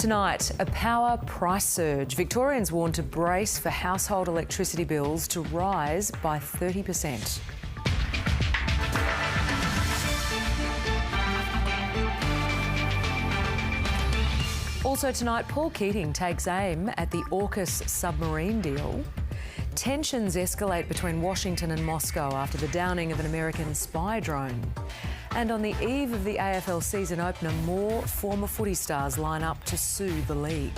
Tonight, a power price surge. Victorians warn to brace for household electricity bills to rise by 30%. Also tonight, Paul Keating takes aim at the AUKUS submarine deal. Tensions escalate between Washington and Moscow after the downing of an American spy drone. And on the eve of the AFL season opener, more former footy stars line up to sue the league.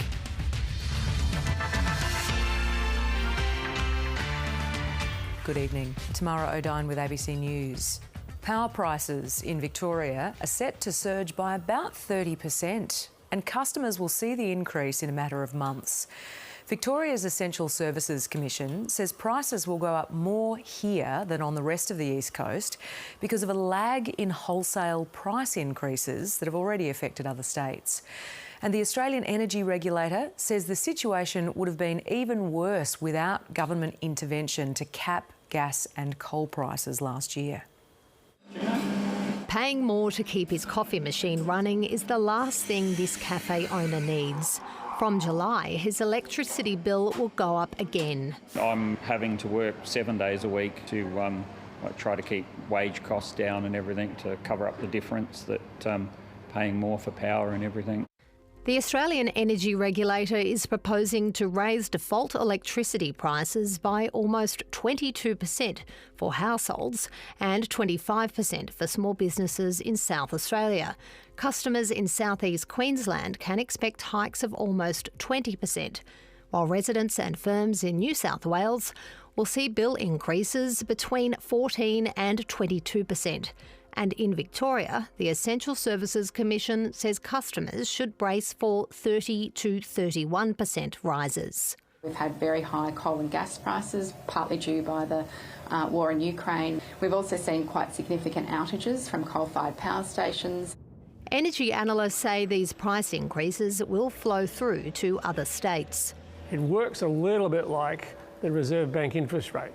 Good evening. Tamara O'Dine with ABC News. Power prices in Victoria are set to surge by about 30%, and customers will see the increase in a matter of months. Victoria's Essential Services Commission says prices will go up more here than on the rest of the East Coast because of a lag in wholesale price increases that have already affected other states. And the Australian Energy Regulator says the situation would have been even worse without government intervention to cap gas and coal prices last year. Paying more to keep his coffee machine running is the last thing this cafe owner needs. From July, his electricity bill will go up again. I'm having to work 7 days a week to try to keep wage costs down and everything to cover up the difference that paying more for power and everything. The Australian Energy Regulator is proposing to raise default electricity prices by almost 22% for households and 25% for small businesses in South Australia. Customers in southeast Queensland can expect hikes of almost 20%, while residents and firms in New South Wales will see bill increases between 14% and 22%. And in Victoria, the Essential Services Commission says customers should brace for 30 to 31% rises. We've had very high coal and gas prices, partly due by the war in Ukraine. We've also seen quite significant outages from coal-fired power stations. Energy analysts say these price increases will flow through to other states. It works a little bit like the Reserve Bank interest rate.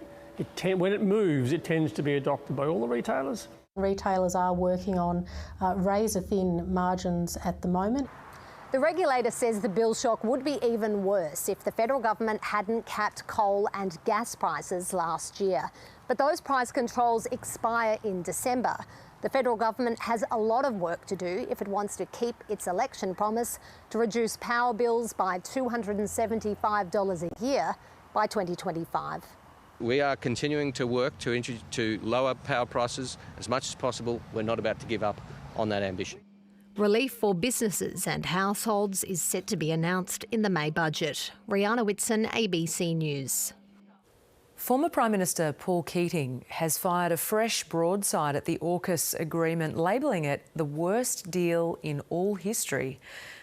When it moves, it tends to be adopted by all the retailers. Retailers are working on razor-thin margins at the moment. The regulator says the bill shock would be even worse if the federal government hadn't capped coal and gas prices last year. But those price controls expire in December. The federal government has a lot of work to do if it wants to keep its election promise to reduce power bills by $275 a year by 2025. We are continuing to work to lower power prices as much as possible. We're not about to give up on that ambition. Relief for businesses and households is set to be announced in the May budget. Rihanna Whitson, ABC News. Former Prime Minister Paul Keating has fired a fresh broadside at the AUKUS agreement, labelling it the worst deal in all history.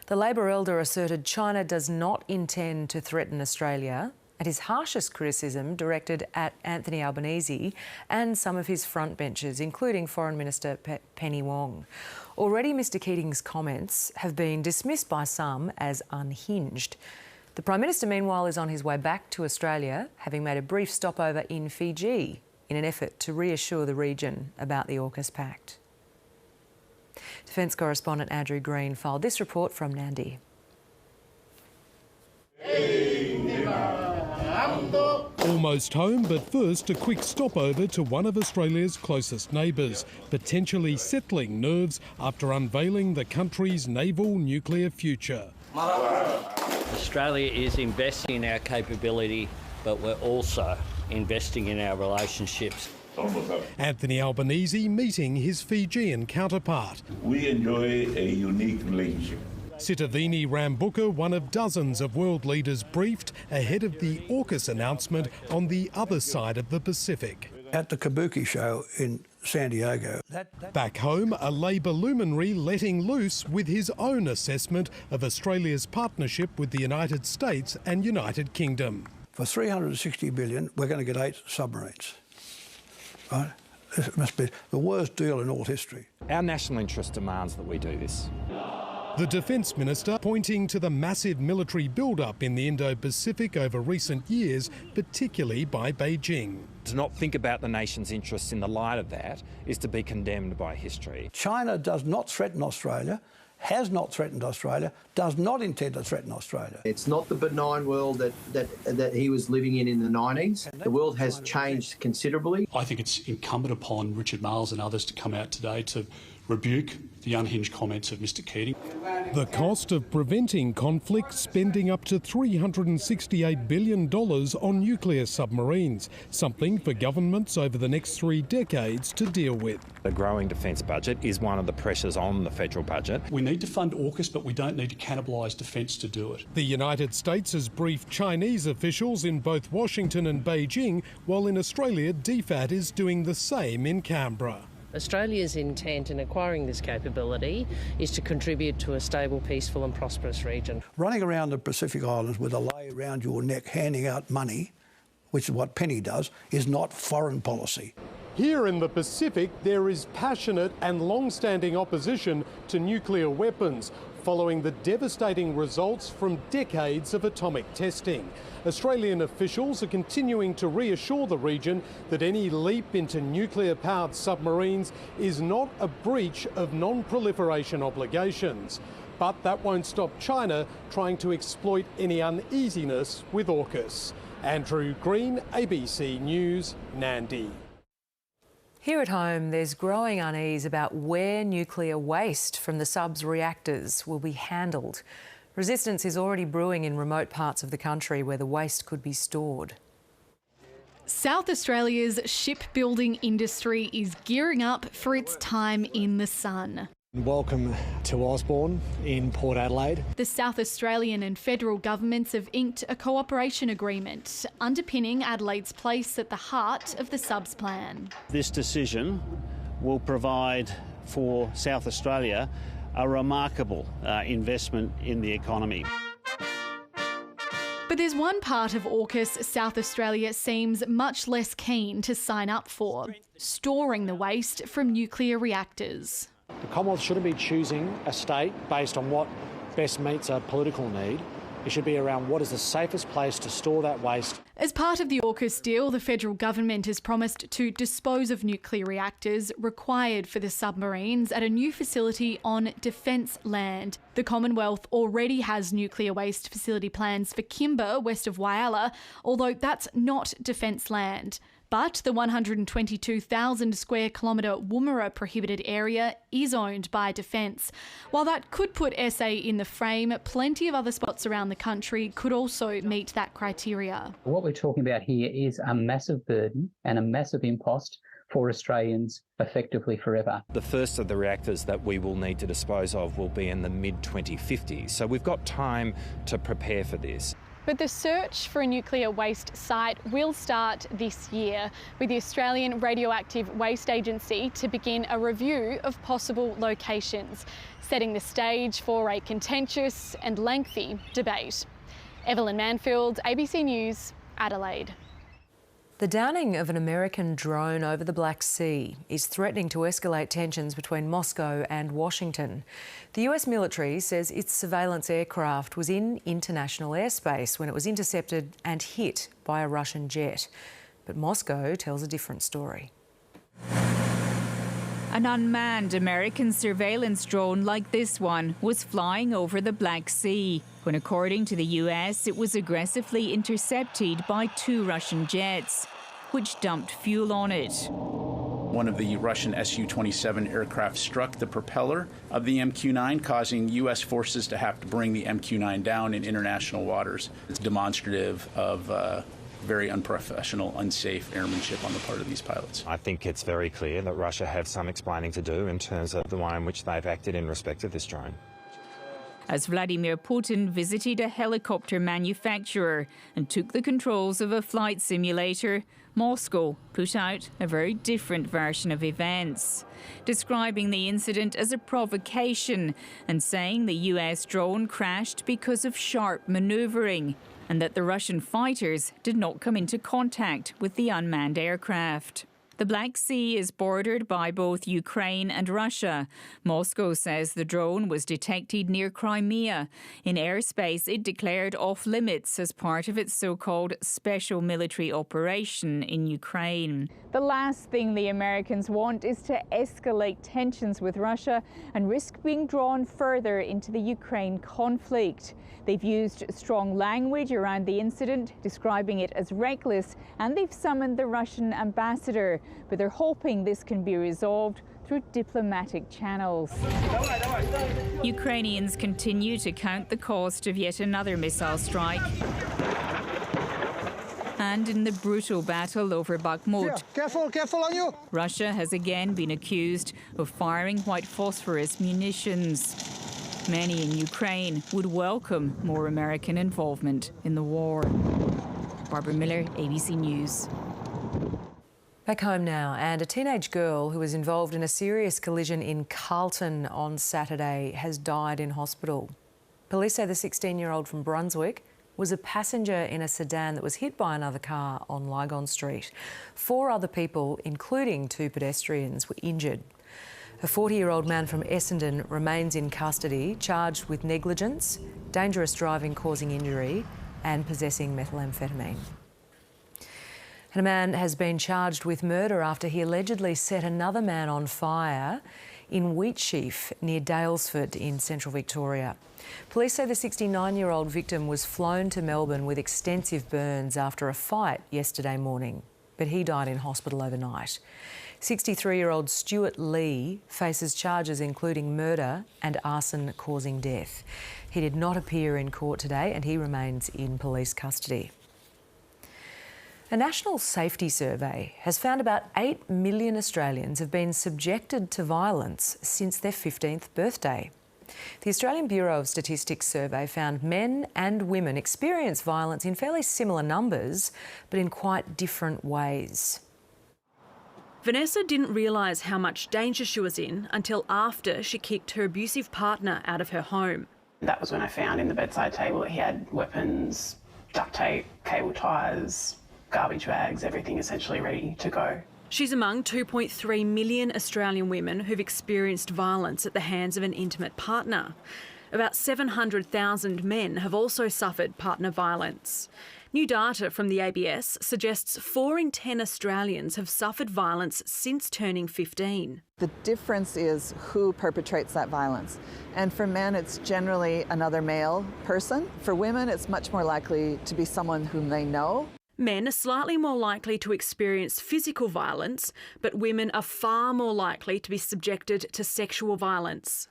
The Labor elder asserted China does not intend to threaten Australia, and his harshest criticism directed at Anthony Albanese and some of his frontbenchers, including Foreign Minister Penny Wong. Already Mr Keating's comments have been dismissed by some as unhinged. The Prime Minister, meanwhile, is on his way back to Australia, having made a brief stopover in Fiji in an effort to reassure the region about the AUKUS Pact. Defence correspondent Andrew Green filed this report from Nandi. Almost home, but first a quick stopover to one of Australia's closest neighbours, potentially settling nerves after unveiling the country's naval nuclear future. Australia is investing in our capability, but we're also investing in our relationships. Anthony Albanese meeting his Fijian counterpart. We enjoy a unique relationship. Sitiveni Rabuka, one of dozens of world leaders briefed ahead of the AUKUS announcement on the other side of the Pacific. At the Kabuki show in San Diego. Back home, a Labor luminary letting loose with his own assessment of Australia's partnership with the United States and United Kingdom. For $360 billion, we're going to get 8 submarines. Right? It must be the worst deal in all history. Our national interest demands that we do this. The Defence Minister pointing to the massive military build-up in the Indo-Pacific over recent years, particularly by Beijing. To not think about the nation's interests in the light of that is to be condemned by history. China does not threaten Australia. has not threatened Australia, does not intend to threaten Australia. It's not the benign world that he was living in the 90s. The world has changed considerably. I think it's incumbent upon Richard Marles and others to come out today to rebuke the unhinged comments of Mr Keating. The cost of preventing conflict, spending up to $368 billion on nuclear submarines, something for governments over the next 3 decades to deal with. The growing defence budget is one of the pressures on the federal budget. We need to fund AUKUS, but we don't need to cannibalise defence to do it. The United States has briefed Chinese officials in both Washington and Beijing, while in Australia DFAT is doing the same in Canberra. Australia's intent in acquiring this capability is to contribute to a stable, peaceful and prosperous region. Running around the Pacific Islands with a lei around your neck handing out money, which is what Penny does, is not foreign policy. Here in the Pacific, there is passionate and long-standing opposition to nuclear weapons, following the devastating results from decades of atomic testing. Australian officials are continuing to reassure the region that any leap into nuclear-powered submarines is not a breach of non-proliferation obligations. But that won't stop China trying to exploit any uneasiness with AUKUS. Andrew Green, ABC News, Nandi. Here at home, there's growing unease about where nuclear waste from the sub's reactors will be handled. Resistance is already brewing in remote parts of the country where the waste could be stored. South Australia's shipbuilding industry is gearing up for its time in the sun. Welcome to Osborne in Port Adelaide. The South Australian and federal governments have inked a cooperation agreement underpinning Adelaide's place at the heart of the subs plan. This decision will provide for South Australia a remarkable investment in the economy. But there's one part of AUKUS South Australia seems much less keen to sign up for: storing the waste from nuclear reactors. The Commonwealth shouldn't be choosing a state based on what best meets a political need. It should be around what is the safest place to store that waste. As part of the AUKUS deal, the federal government has promised to dispose of nuclear reactors required for the submarines at a new facility on defence land. The Commonwealth already has nuclear waste facility plans for Kimber, west of Whyalla, although that's not defence land. But the 122,000 square kilometre Woomera prohibited area is owned by Defence. While that could put SA in the frame, plenty of other spots around the country could also meet that criteria. What we're talking about here is a massive burden and a massive impost for Australians effectively forever. The first of the reactors that we will need to dispose of will be in the mid-2050s, so we've got time to prepare for this. But the search for a nuclear waste site will start this year, with the Australian Radioactive Waste Agency to begin a review of possible locations, setting the stage for a contentious and lengthy debate. Evelyn Manfield, ABC News, Adelaide. The downing of an American drone over the Black Sea is threatening to escalate tensions between Moscow and Washington. The US military says its surveillance aircraft was in international airspace when it was intercepted and hit by a Russian jet. But Moscow tells a different story. An unmanned American surveillance drone like this one was flying over the Black Sea when, according to the US, it was aggressively intercepted by 2 Russian jets, which dumped fuel on it. One of the Russian Su-27 aircraft struck the propeller of the MQ-9, causing U.S. forces to have to bring the MQ-9 down in international waters. It's demonstrative of very unprofessional, unsafe airmanship on the part of these pilots. I think it's very clear that Russia have some explaining to do in terms of the way in which they've acted in respect of this drone. As Vladimir Putin visited a helicopter manufacturer and took the controls of a flight simulator, Moscow put out a very different version of events, describing the incident as a provocation and saying the US drone crashed because of sharp manoeuvring and that the Russian fighters did not come into contact with the unmanned aircraft. The Black Sea is bordered by both Ukraine and Russia. Moscow says the drone was detected near Crimea. In airspace it declared off-limits as part of its so-called special military operation in Ukraine. The last thing the Americans want is to escalate tensions with Russia and risk being drawn further into the Ukraine conflict. They've used strong language around the incident, describing it as reckless, and they've summoned the Russian ambassador. But they're hoping this can be resolved through diplomatic channels. Ukrainians continue to count the cost of yet another missile strike. And in the brutal battle over Bakhmut, careful on you! Russia has again been accused of firing white phosphorus munitions. Many in Ukraine would welcome more American involvement in the war. Barbara Miller, ABC News. Back home now, and a teenage girl who was involved in a serious collision in Carlton on Saturday has died in hospital. Police say the 16-year-old from Brunswick was a passenger in a sedan that was hit by another car on Lygon Street. 4 other people, including 2 pedestrians, were injured. A 40-year-old man from Essendon remains in custody, charged with negligence, dangerous driving causing injury and possessing methamphetamine. And a man has been charged with murder after he allegedly set another man on fire in Wheatsheaf near Daylesford in central Victoria. Police say the 69-year-old victim was flown to Melbourne with extensive burns after a fight yesterday morning, but he died in hospital overnight. 63-year-old Stuart Lee faces charges including murder and arson causing death. He did not appear in court today and he remains in police custody. A national safety survey has found about 8 million Australians have been subjected to violence since their 15th birthday. The Australian Bureau of Statistics survey found men and women experience violence in fairly similar numbers, but in quite different ways. Vanessa didn't realise how much danger she was in until after she kicked her abusive partner out of her home. That was when I found in the bedside table that he had weapons, duct tape, cable ties, garbage bags, everything essentially ready to go. She's among 2.3 million Australian women who've experienced violence at the hands of an intimate partner. About 700,000 men have also suffered partner violence. New data from the ABS suggests 4 in 10 Australians have suffered violence since turning 15. The difference is who perpetrates that violence. And for men, it's generally another male person. For women, it's much more likely to be someone whom they know. Men are slightly more likely to experience physical violence, but women are far more likely to be subjected to sexual violence.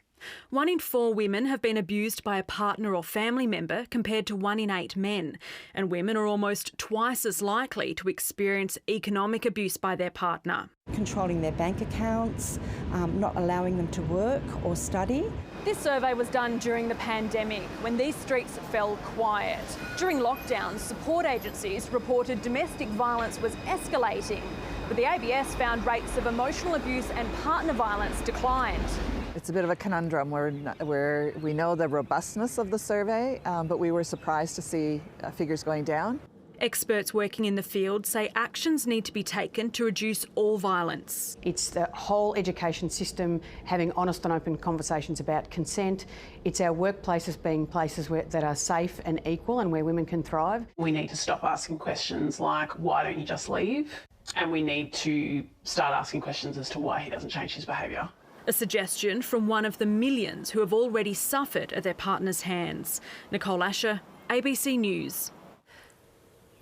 1 in 4 women have been abused by a partner or family member compared to 1 in 8 men, and women are almost twice as likely to experience economic abuse by their partner. Controlling their bank accounts, not allowing them to work or study. This survey was done during the pandemic, when these streets fell quiet. During lockdowns, support agencies reported domestic violence was escalating, but the ABS found rates of emotional abuse and partner violence declined. It's a bit of a conundrum where we know the robustness of the survey, but we were surprised to see figures going down. Experts working in the field say actions need to be taken to reduce all violence. It's the whole education system having honest and open conversations about consent. It's our workplaces being places that are safe and equal and where women can thrive. We need to stop asking questions like, why don't you just leave? And we need to start asking questions as to why he doesn't change his behaviour. A suggestion from one of the millions who have already suffered at their partner's hands. Nicole Asher, ABC News.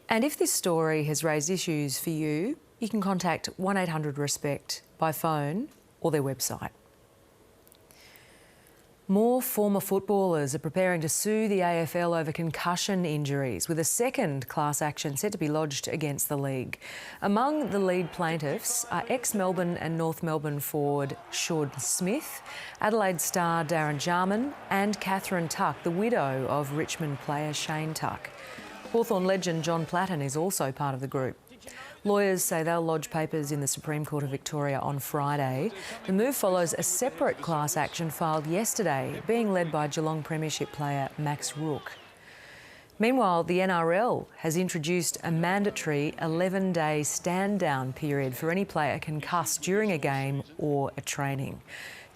And if this story has raised issues for you, you can contact 1800-RESPECT by phone or their website. More former footballers are preparing to sue the AFL over concussion injuries, with a second class action set to be lodged against the league. Among the lead plaintiffs are ex-Melbourne and North Melbourne forward Sean Smith, Adelaide star Darren Jarman and Catherine Tuck, the widow of Richmond player Shane Tuck. Hawthorn legend John Platten is also part of the group. Lawyers say they'll lodge papers in the Supreme Court of Victoria on Friday. The move follows a separate class action filed yesterday, being led by Geelong Premiership player Max Rook. Meanwhile, the NRL has introduced a mandatory 11-day stand-down period for any player concussed during a game or a training.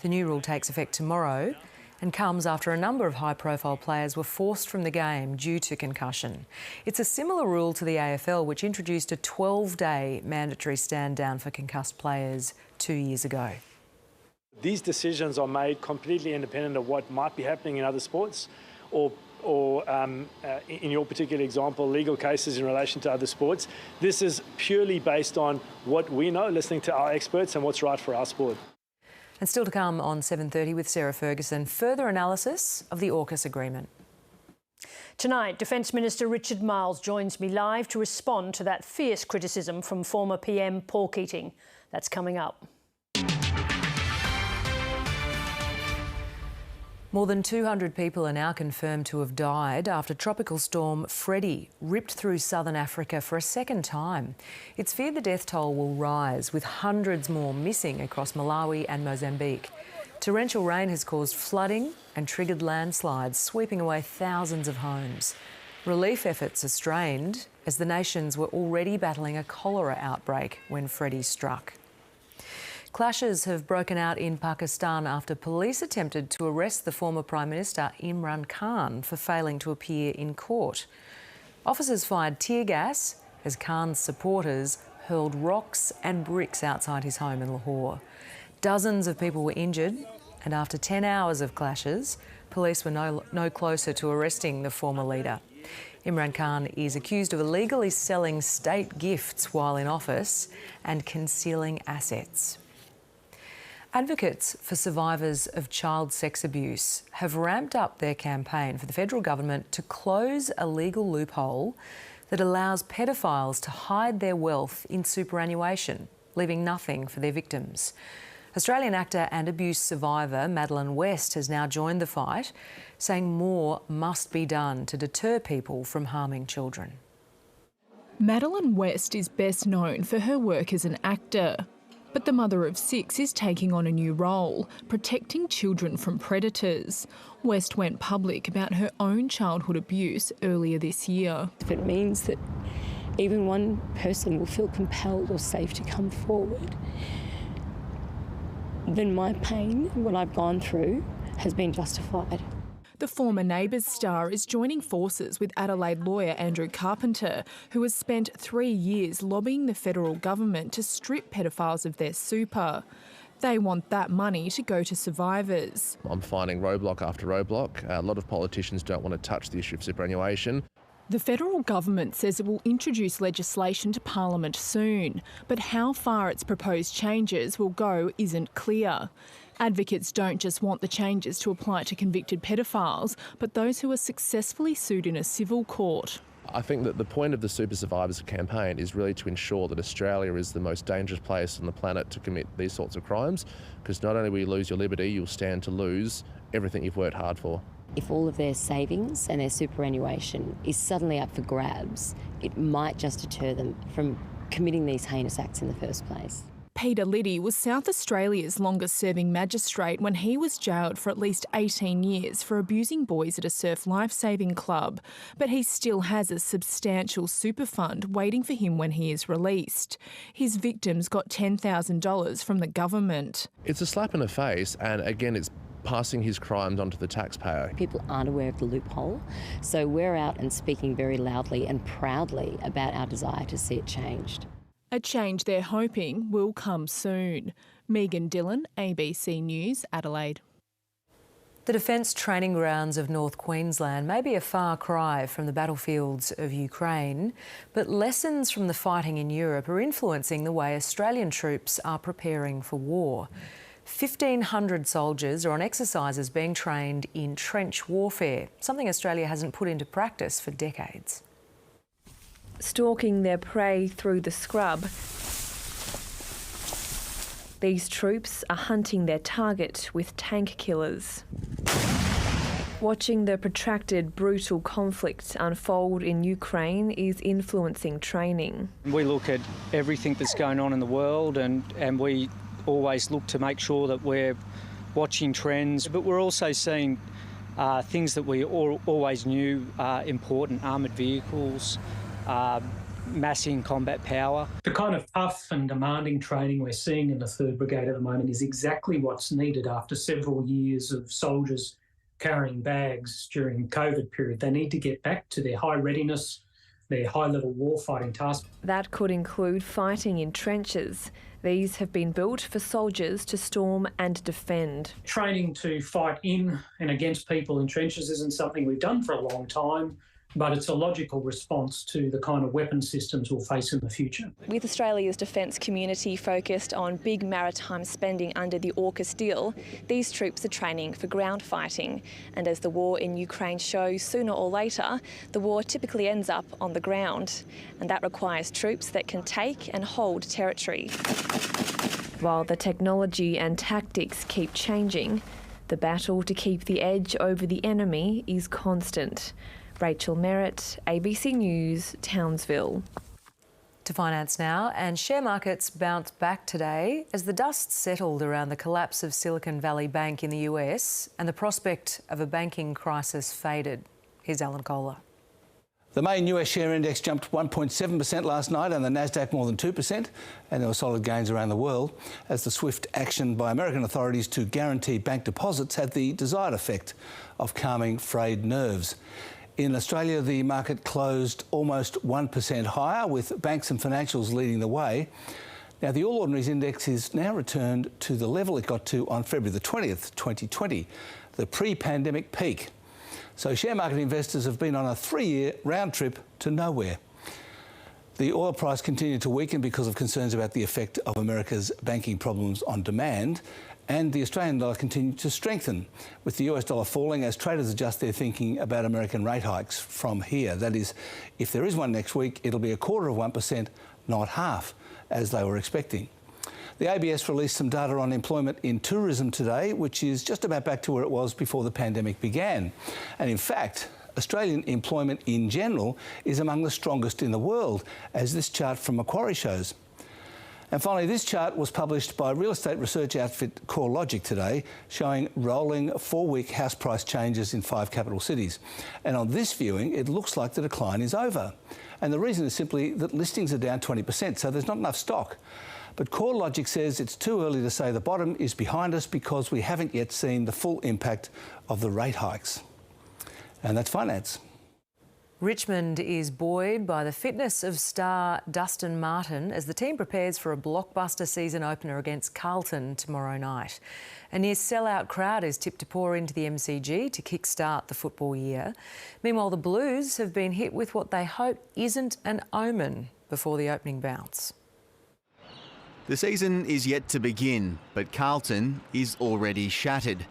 The new rule takes effect tomorrow and comes after a number of high-profile players were forced from the game due to concussion. It's a similar rule to the AFL, which introduced a 12-day mandatory stand-down for concussed players 2 years ago. These decisions are made completely independent of what might be happening in other sports or in your particular example, legal cases in relation to other sports. This is purely based on what we know, listening to our experts and what's right for our sport. And still to come on 7:30 with Sarah Ferguson, further analysis of the AUKUS agreement. Tonight, Defence Minister Richard Marles joins me live to respond to that fierce criticism from former PM Paul Keating. That's coming up. More than 200 people are now confirmed to have died after tropical storm Freddie ripped through southern Africa for a second time. It's feared the death toll will rise, with hundreds more missing across Malawi and Mozambique. Torrential rain has caused flooding and triggered landslides, sweeping away thousands of homes. Relief efforts are strained as the nations were already battling a cholera outbreak when Freddie struck. Clashes have broken out in Pakistan after police attempted to arrest the former Prime Minister Imran Khan for failing to appear in court. Officers fired tear gas as Khan's supporters hurled rocks and bricks outside his home in Lahore. Dozens of people were injured, and after 10 hours of clashes, police were no closer to arresting the former leader. Imran Khan is accused of illegally selling state gifts while in office and concealing assets. Advocates for survivors of child sex abuse have ramped up their campaign for the federal government to close a legal loophole that allows pedophiles to hide their wealth in superannuation, leaving nothing for their victims. Australian actor and abuse survivor Madeline West has now joined the fight, saying more must be done to deter people from harming children. Madeline West is best known for her work as an actor. But the mother of 6 is taking on a new role, protecting children from predators. West went public about her own childhood abuse earlier this year. If it means that even one person will feel compelled or safe to come forward, then my pain, what I've gone through, has been justified. The former Neighbours star is joining forces with Adelaide lawyer Andrew Carpenter, who has spent 3 years lobbying the federal government to strip pedophiles of their super. They want that money to go to survivors. I'm finding roadblock after roadblock. A lot of politicians don't want to touch the issue of superannuation. The federal government says it will introduce legislation to Parliament soon, but how far its proposed changes will go isn't clear. Advocates don't just want the changes to apply to convicted pedophiles, but those who are successfully sued in a civil court. I think that the point of the Super Survivors campaign is really to ensure that Australia is the most dangerous place on the planet to commit these sorts of crimes, because not only will you lose your liberty, you'll stand to lose everything you've worked hard for. If all of their savings and their superannuation is suddenly up for grabs, it might just deter them from committing these heinous acts in the first place. Peter Liddy was South Australia's longest-serving magistrate when he was jailed for at least 18 years for abusing boys at a surf lifesaving club. But he still has a substantial super fund waiting for him when he is released. His victims got $10,000 from the government. It's a slap in the face, and again, it's passing his crimes onto the taxpayer. People aren't aware of the loophole, so we're out and speaking very loudly and proudly about our desire to see it changed. A change they're hoping will come soon. Megan Dillon, ABC News, Adelaide. The defence training grounds of North Queensland may be a far cry from the battlefields of Ukraine, but lessons from the fighting in Europe are influencing the way Australian troops are preparing for war. 1,500 soldiers are on exercises being trained in trench warfare, something Australia hasn't put into practice for decades. Stalking their prey through the scrub, these troops are hunting their target with tank killers. Watching the protracted, brutal conflict unfold in Ukraine is influencing training. We look at everything that's going on in the world and we always look to make sure that we're watching trends, but we're also seeing things that we always knew are important: armoured vehicles, massing combat power. The kind of tough and demanding training we're seeing in the 3rd Brigade at the moment is exactly what's needed after several years of soldiers carrying bags during the COVID period. They need to get back to their high readiness, their high-level warfighting tasks. That could include fighting in trenches. These have been built for soldiers to storm and defend. Training to fight in and against people in trenches isn't something we've done for a long time, but it's a logical response to the kind of weapon systems we'll face in the future. With Australia's defence community focused on big maritime spending under the AUKUS deal, these troops are training for ground fighting. And as the war in Ukraine shows, sooner or later, the war typically ends up on the ground. And that requires troops that can take and hold territory. While the technology and tactics keep changing, the battle to keep the edge over the enemy is constant. Rachel Merritt, ABC News, Townsville. To finance now, and share markets bounced back today as the dust settled around the collapse of Silicon Valley Bank in the US and the prospect of a banking crisis faded. Here's Alan Kohler. The main US share index jumped 1.7% last night and the Nasdaq more than 2%, and there were solid gains around the world as the swift action by American authorities to guarantee bank deposits had the desired effect of calming frayed nerves. In Australia, the market closed almost 1% higher, with banks and financials leading the way. Now, the All Ordinaries Index is now returned to the level it got to on February the 20th, 2020, the pre-pandemic peak. So share market investors have been on a 3-year round trip to nowhere. The oil price continued to weaken because of concerns about the effect of America's banking problems on demand, and the Australian dollar continued to strengthen, with the US dollar falling as traders adjust their thinking about American rate hikes from here. That is, if there is one next week, it'll be 0.25%, not half, as they were expecting. The ABS released some data on employment in tourism today, which is just about back to where it was before the pandemic began. And in fact, Australian employment in general is among the strongest in the world, as this chart from Macquarie shows. And finally, this chart was published by real estate research outfit CoreLogic today, showing rolling 4-week house price changes in 5 capital cities. And on this viewing, it looks like the decline is over. And the reason is simply that listings are down 20%, so there's not enough stock. But CoreLogic says it's too early to say the bottom is behind us because we haven't yet seen the full impact of the rate hikes. And that's finance. Richmond is buoyed by the fitness of star Dustin Martin as the team prepares for a blockbuster season opener against Carlton tomorrow night. A near sellout crowd is tipped to pour into the MCG to kickstart the football year. Meanwhile, the Blues have been hit with what they hope isn't an omen before the opening bounce. The season is yet to begin, but Carlton is already shattered.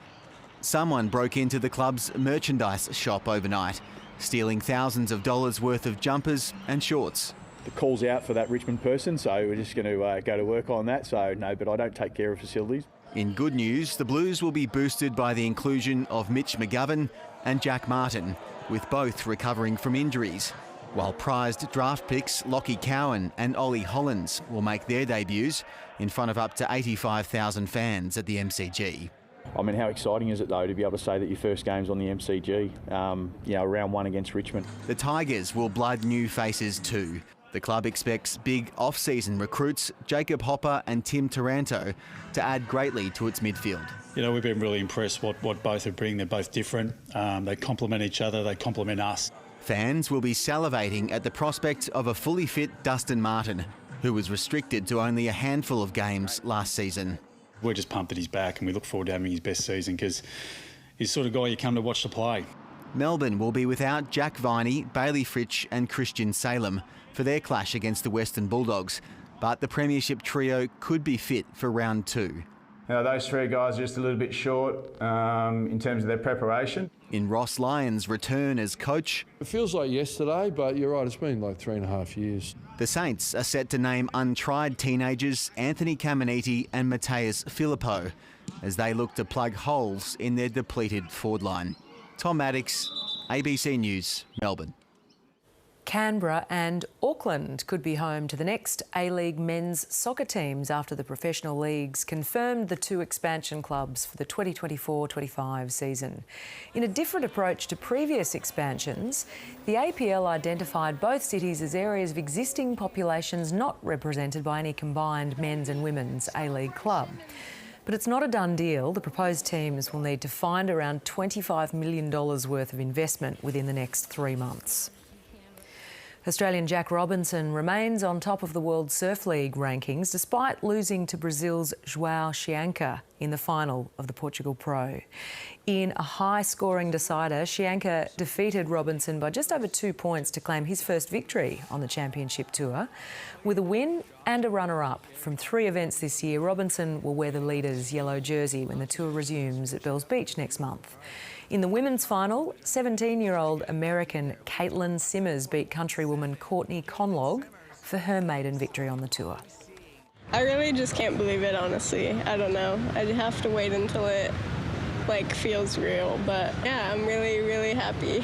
Someone broke into the club's merchandise shop overnight, stealing thousands of dollars worth of jumpers and shorts. The call's out for that Richmond person, so we're just going to go to work on that. So no, but I don't take care of facilities. In good news, the Blues will be boosted by the inclusion of Mitch McGovern and Jack Martin, with both recovering from injuries, while prized draft picks Lockie Cowan and Ollie Hollins will make their debuts in front of up to 85,000 fans at the MCG. I mean, how exciting is it, though, to be able to say that your first game's on the MCG, round 1 against Richmond? The Tigers will blood new faces too. The club expects big off-season recruits Jacob Hopper and Tim Taranto to add greatly to its midfield. You know, we've been really impressed what both are bringing. They're both different. They complement each other. They complement us. Fans will be salivating at the prospect of a fully fit Dustin Martin, who was restricted to only a handful of games last season. We're just pumped that he's back and we look forward to having his best season because he's the sort of guy you come to watch to play. Melbourne will be without Jack Viney, Bailey Fritsch and Christian Salem for their clash against the Western Bulldogs, but the Premiership trio could be fit for round 2. Now, those 3 guys are just a little bit short in terms of their preparation. In Ross Lyon's return as coach, it feels like yesterday, but you're right, it's been like 3.5 years. The Saints are set to name untried teenagers Anthony Caminiti and Mateus Filippo as they look to plug holes in their depleted forward line. Tom Maddox, ABC News, Melbourne. Canberra and Auckland could be home to the next A-League men's soccer teams after the professional leagues confirmed the two expansion clubs for the 2024-25 season. In a different approach to previous expansions, the APL identified both cities as areas of existing populations not represented by any combined men's and women's A-League club. But it's not a done deal. The proposed teams will need to find around $25 million worth of investment within the next 3 months. Australian Jack Robinson remains on top of the World Surf League rankings despite losing to Brazil's João Chianca in the final of the Portugal Pro. In a high-scoring decider, Chianca defeated Robinson by just over 2 points to claim his first victory on the championship tour. With a win and a runner-up from 3 events this year, Robinson will wear the leader's yellow jersey when the tour resumes at Bells Beach next month. In the women's final, 17-year-old American Caitlin Simmers beat countrywoman Courtney Conlog for her maiden victory on the tour. I really just can't believe it, honestly. I don't know. I'd have to wait until it, feels real. But yeah, I'm really, really happy.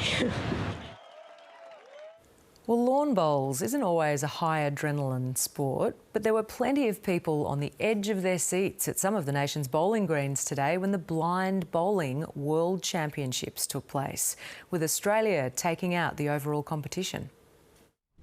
Well, lawn bowls isn't always a high adrenaline sport, but there were plenty of people on the edge of their seats at some of the nation's bowling greens today when the Blind Bowling World Championships took place, with Australia taking out the overall competition.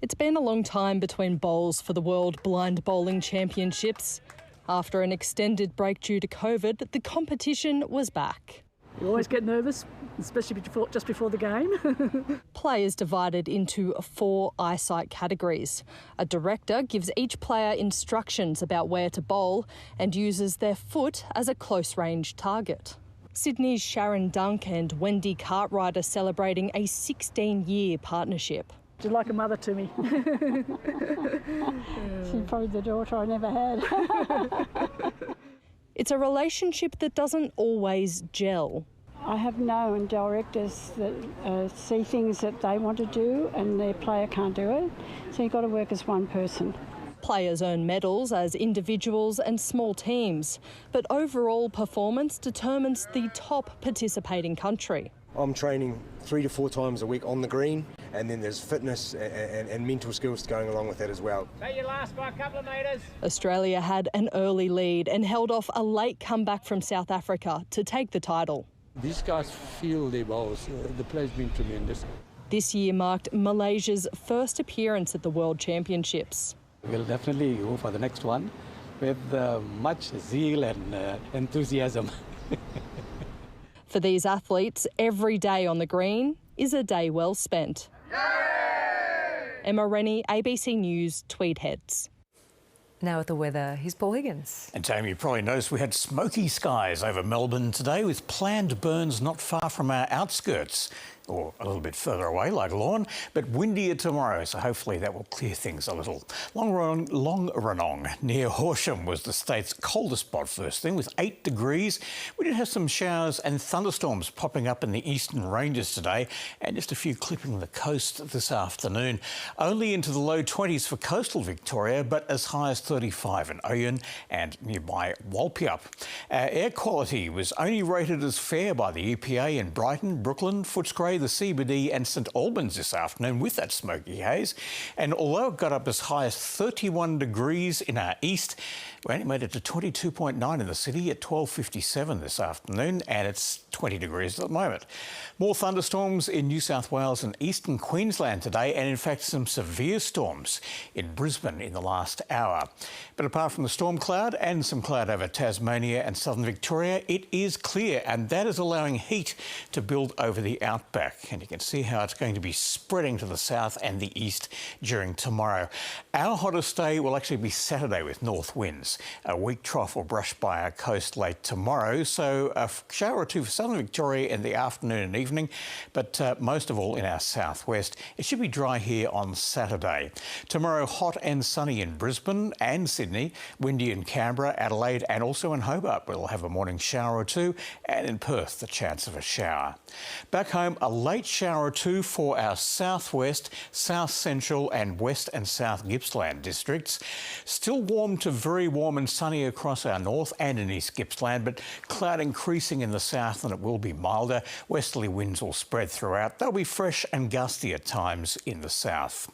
It's been a long time between bowls for the World Blind Bowling Championships. After an extended break due to COVID, the competition was back. You always get nervous, especially just before the game. Players divided into 4 eyesight categories. A director gives each player instructions about where to bowl and uses their foot as a close-range target. Sydney's Sharon Dunk and Wendy Cartwright are celebrating a 16-year partnership. She's like a mother to me. She's probably the daughter I never had. It's a relationship that doesn't always gel. I have known directors that see things that they want to do and their player can't do it, so you've got to work as one person. Players earn medals as individuals and small teams, but overall performance determines the top participating country. I'm training 3 to 4 times a week on the green, and then there's fitness and mental skills going along with that as well. Say your last by a couple of metres. Australia had an early lead and held off a late comeback from South Africa to take the title. These guys feel their bowls. The play's been tremendous. This year marked Malaysia's first appearance at the World Championships. We'll definitely go for the next one with much zeal and enthusiasm. For these athletes, every day on the green is a day well spent. Yay! Emma Rennie, ABC News, Tweed Heads. Now at the weather, here's Paul Higgins. And Tammy, you probably noticed we had smoky skies over Melbourne today with planned burns not far from our outskirts, or a little bit further away like Lorne, but windier tomorrow, so hopefully that will clear things a little. Longranong near Horsham was the state's coldest spot first thing with 8 degrees. We did have some showers and thunderstorms popping up in the eastern ranges today and just a few clipping the coast this afternoon. Only into the low 20s for coastal Victoria, but as high as 35 in Oyen and nearby Walpiup. Air quality was only rated as fair by the EPA in Brighton, Brooklyn, Footscray, the CBD and St Albans this afternoon with that smoky haze. And although it got up as high as 31 degrees in our east, we only made it to 22.9 in the city at 12:57 this afternoon, and it's 20 degrees at the moment. More thunderstorms in New South Wales and eastern Queensland today, and in fact some severe storms in Brisbane in the last hour. But apart from the storm cloud and some cloud over Tasmania and southern Victoria, it is clear, and that is allowing heat to build over the outback. And you can see how it's going to be spreading to the south and the east during tomorrow. Our hottest day will actually be Saturday with north winds. A weak trough will brush by our coast late tomorrow, so a shower or two for southern Victoria in the afternoon and evening, but most of all in our southwest. It should be dry here on Saturday. Tomorrow, hot and sunny in Brisbane and Sydney, windy in Canberra, Adelaide and also in Hobart. We'll have a morning shower or two, and in Perth, the chance of a shower. Back home, a late shower or two for our southwest, south central and west and south Gippsland districts. Still warm to very warm and sunny across our north and in East Gippsland, but cloud increasing in the south and it will be milder. Westerly winds will spread throughout. They'll be fresh and gusty at times in the south.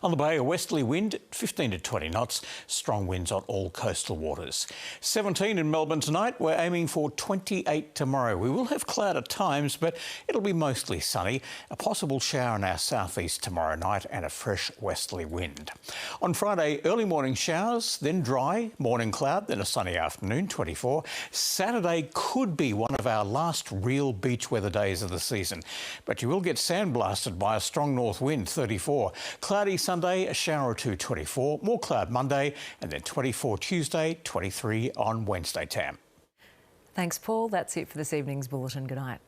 On the bay, a westerly wind, 15 to 20 knots, strong winds on all coastal waters. 17 in Melbourne tonight, we're aiming for 28 tomorrow. We will have cloud at times, but it'll be mostly sunny. A possible shower in our southeast tomorrow night and a fresh westerly wind. On Friday, early morning showers, then dry, morning cloud, then a sunny afternoon, 24. Saturday could be one of our last real beach weather days of the season, but you will get sandblasted by a strong north wind, 34. Cloudy Sunday, a shower or two, 24. More cloud Monday, and then 24 Tuesday, 23 on Wednesday, Tam. Thanks, Paul. That's it for this evening's bulletin. Good night.